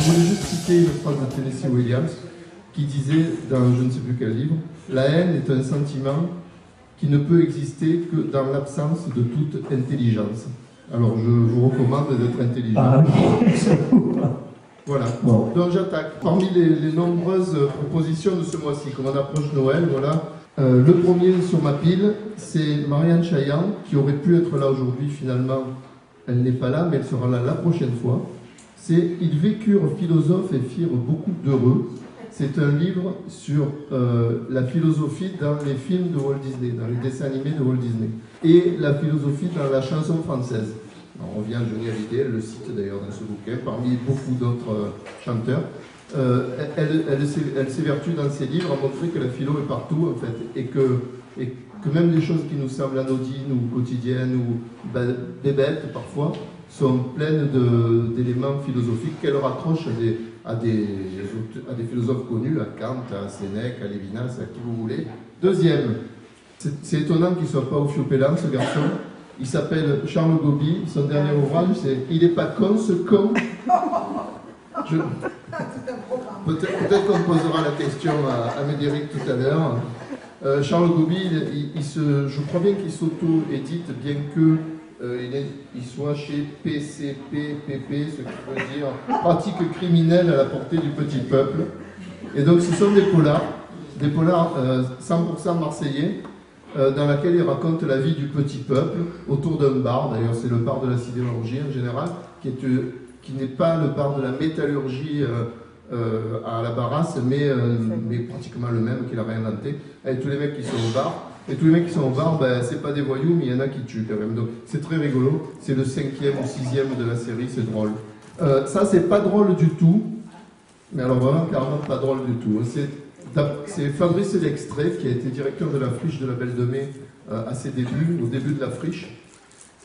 je voulais juste citer une phrase de Tennessee Williams qui disait dans je ne sais plus quel livre, la haine est un sentiment qui ne peut exister que dans l'absence de toute intelligence. Alors je vous recommande d'être intelligent. Ah oui. Voilà, Bon. donc j'attaque. Parmi les nombreuses propositions de ce mois-ci, comme on approche Noël, voilà. Le premier sur ma pile, c'est Marianne Chaillan, qui aurait pu être là aujourd'hui, finalement, elle n'est pas là, mais elle sera là la prochaine fois. C'est « Ils vécurent philosophes et firent beaucoup d'heureux ». C'est un livre sur la philosophie dans les films de Walt Disney, dans les dessins animés de Walt Disney, et la philosophie dans la chanson française. On revient à Johnny Hallyday, elle le cite d'ailleurs dans ce bouquin, parmi beaucoup d'autres chanteurs. Elle s'évertue dans ses livres à montrer que la philo est partout, en fait, et que même les choses qui nous semblent anodines ou quotidiennes ou bébêtes parfois sont pleines d'éléments philosophiques qu'elle raccroche à des philosophes connus, à Kant, à Sénèque, à Lévinas, à qui vous voulez. Deuxième, c'est étonnant qu'il ne soit pas au Fiopélan, ce garçon. Il s'appelle Charles Gobi, son dernier ouvrage, c'est « Il n'est pas con, ce con ». Peut-être qu'on posera la question à Médéric tout à l'heure. Charles Gobi, je crois bien qu'il s'auto-édite, bien que il soit chez PCP, ce qui veut dire pratique criminelle à la portée du petit peuple. Et donc ce sont des polars 100% marseillais, dans laquelle il raconte la vie du petit peuple autour d'un bar. D'ailleurs, c'est le bar de la sidérurgie en général, qui n'est pas le bar de la métallurgie à la Barrasse, mais pratiquement le même qu'il a réinventé, avec tous les mecs qui sont au bar. Et tous les mecs qui sont au bar, ben, c'est pas des voyous, mais il y en a qui tuent quand même. Donc c'est très rigolo. C'est le 5e ou 6e de la série, c'est drôle. Ça, c'est pas drôle du tout. Mais alors vraiment, carrément pas drôle du tout. C'est Fabrice Lextrait, qui a été directeur de la friche de la Belle de Mai à ses débuts, au début de la friche,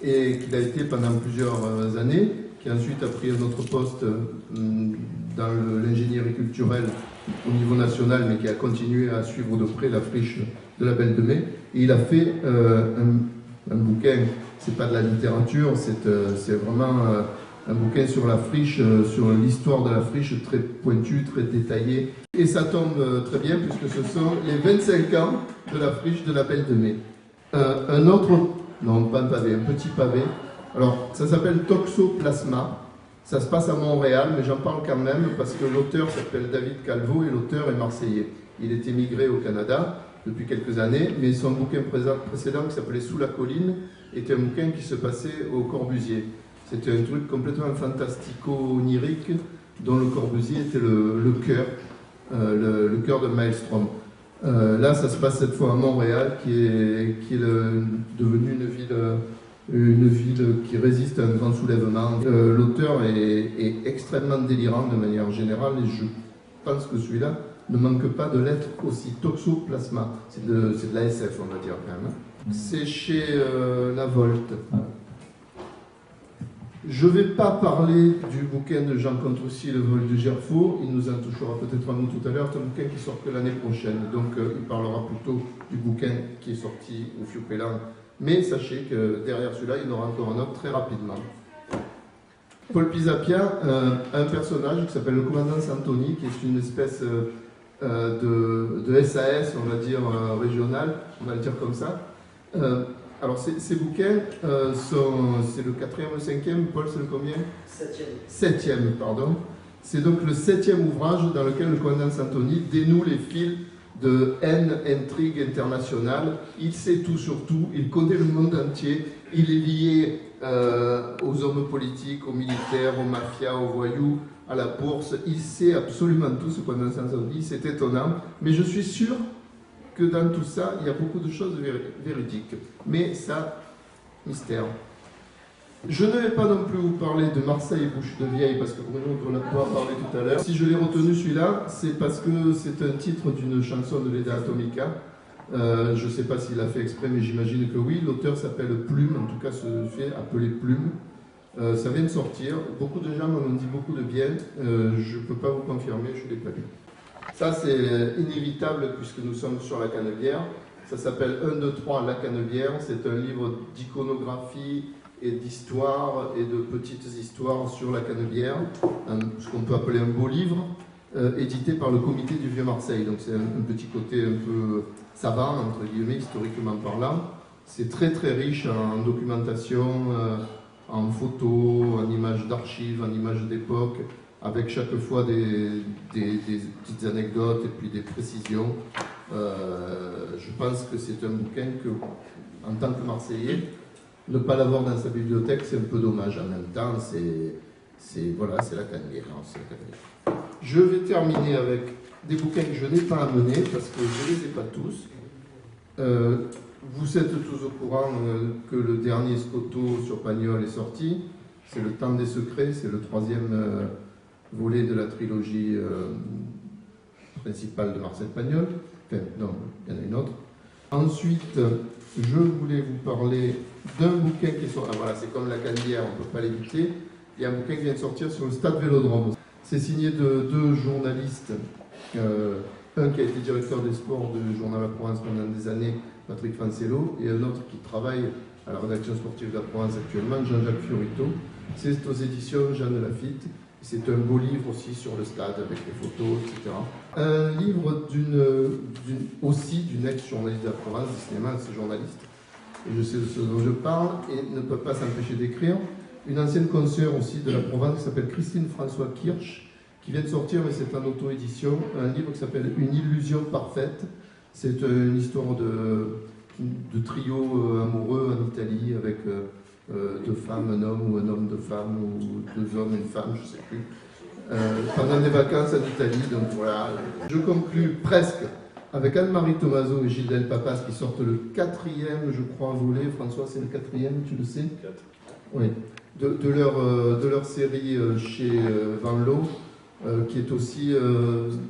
et qu'il a été pendant plusieurs années, qui ensuite a pris un autre poste dans l'ingénierie culturelle au niveau national, mais qui a continué à suivre de près la friche de la Belle de Mai. Et il a fait un bouquin, c'est pas de la littérature, c'est vraiment un bouquin sur la friche, sur l'histoire de la friche, très pointu, très détaillé. Et ça tombe très bien, puisque ce sont les 25 ans de la friche de la Belle de Mai. Un autre, non pas un pavé, un petit pavé. Alors, ça s'appelle Toxoplasma. Ça se passe à Montréal, mais j'en parle quand même parce que l'auteur s'appelle David Calvo et l'auteur est marseillais. Il est émigré au Canada depuis quelques années, mais son bouquin précédent, qui s'appelait Sous la colline, était un bouquin qui se passait au Corbusier. C'était un truc complètement fantastico-onirique, dont le Corbusier était le cœur de Maelstrom. Là, ça se passe cette fois à Montréal, qui est devenue une ville qui résiste à un grand soulèvement. L'auteur est extrêmement délirant de manière générale, et je pense que celui-là ne manque pas de l'être aussi. Toxoplasma, c'est de la SF, on va dire quand même. C'est chez La Volte. Je ne vais pas parler du bouquin de Jean Contrecy, Le vol du Gerfaut. Il nous en touchera peut-être un mot tout à l'heure. C'est un bouquin qui sort que l'année prochaine. Donc il parlera plutôt du bouquin qui est sorti au Fiopélan. Mais sachez que derrière celui-là, il y en aura encore un autre très rapidement. Paul Pisapia a un personnage qui s'appelle le commandant Santoni, qui est une espèce de SAS, on va dire, régional, on va le dire comme ça. Alors, ces bouquins c'est le 4e ou le 5e, Paul, c'est le combien? 7e, pardon. C'est donc le 7e ouvrage dans lequel le commandant Santoni dénoue les fils de haine, intrigue internationale. Il sait tout sur tout, il connaît le monde entier, il est lié aux hommes politiques, aux militaires, aux mafias, aux voyous, à la bourse. Il sait absolument tout, ce commandant Santoni, c'est étonnant. Mais je suis sûr que dans tout ça, il y a beaucoup de choses véridiques. Mais ça, mystère. Je ne vais pas non plus vous parler de Marseille et Bouche de Vieille, parce que Bruno en a parlé tout à l'heure. Si je l'ai retenu celui-là, c'est parce que c'est un titre d'une chanson de Leda Atomica. Je ne sais pas s'il l'a fait exprès, mais j'imagine que oui. L'auteur s'appelle Plume, en tout cas se fait appeler Plume. Ça vient de sortir. Beaucoup de gens m'en ont dit beaucoup de bien. Je ne peux pas vous confirmer, je ne l'ai pas lu. Ça, c'est inévitable puisque nous sommes sur la Canebière. Ça s'appelle 1, 2, 3, la Canebière. C'est un livre d'iconographie et d'histoires et de petites histoires sur la Canebière, ce qu'on peut appeler un beau livre, édité par le comité du Vieux-Marseille. Donc c'est un petit côté un peu savant, entre guillemets, historiquement parlant. C'est très très riche en documentation, en photos, en images d'archives, en images d'époque, avec chaque fois des petites anecdotes et puis des précisions. Je pense que c'est un bouquin que, en tant que Marseillais, ne pas l'avoir dans sa bibliothèque, c'est un peu dommage. En même temps, voilà, c'est la Canebière. Je vais terminer avec des bouquins que je n'ai pas amenés, parce que je ne les ai pas tous. Vous êtes tous au courant que le dernier Scotto sur Pagnol est sorti. C'est Le Temps des Secrets, c'est le 3e volet de la trilogie principale de Marcel Pagnol. Enfin, non, il y en a une autre. Ensuite, je voulais vous parler d'un bouquin qui sort. Ah, voilà, c'est comme la Canebière, on ne peut pas l'éviter. Il y a un bouquin qui vient de sortir sur le Stade Vélodrome. C'est signé de 2 journalistes. Un qui a été directeur des sports du Journal La Provence pendant des années, Patrick Fancello, et un autre qui travaille à la rédaction sportive de La Provence actuellement, Jean-Jacques Fiorito. C'est aux éditions Jeanne Lafitte. C'est un beau livre aussi sur le stade avec les photos, etc. Un livre aussi d'une ex-journaliste de La Provence, du cinéma, ce journaliste. Et je sais de ce dont je parle et ne peut pas s'empêcher d'écrire. Une ancienne consoeur aussi de La Provence qui s'appelle Christine François Kirsch, qui vient de sortir, mais c'est en auto-édition, un livre qui s'appelle Une illusion parfaite. C'est une histoire de trio amoureux en Italie avec 2 femmes, un homme, ou un homme, 2 femmes, ou 2 hommes, une femme, je ne sais plus, pendant des vacances en Italie. Donc voilà. Je conclus presque avec Anne-Marie Tomaso et Gilles Delpapas qui sortent le 4e, je crois, volet. François, c'est le 4e, tu le sais? 4. Oui. De leur série chez Van Loo, qui est aussi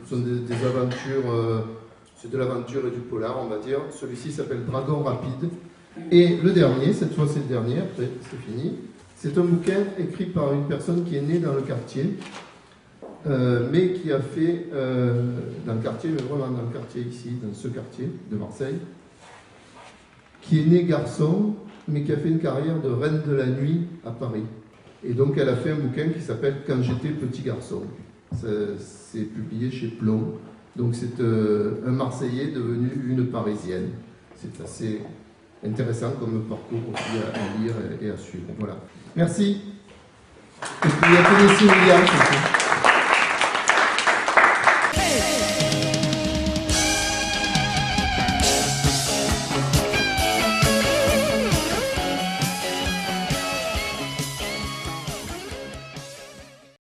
sont des aventures, c'est de l'aventure et du polar, on va dire. Celui-ci s'appelle Dragon Rapide. Et le dernier, cette fois c'est le dernier, après c'est fini, c'est un bouquin écrit par une personne qui est née dans le quartier, mais qui a fait, dans le quartier, mais vraiment dans le quartier ici, dans ce quartier de Marseille, qui est née garçon, mais qui a fait une carrière de reine de la nuit à Paris. Et donc elle a fait un bouquin qui s'appelle Quand j'étais petit garçon. C'est publié chez Plomb. Donc c'est un Marseillais devenu une Parisienne. C'est assez intéressant comme parcours aussi à lire et à suivre. Voilà. Merci. Et puis il y a Tennessee Williams aussi.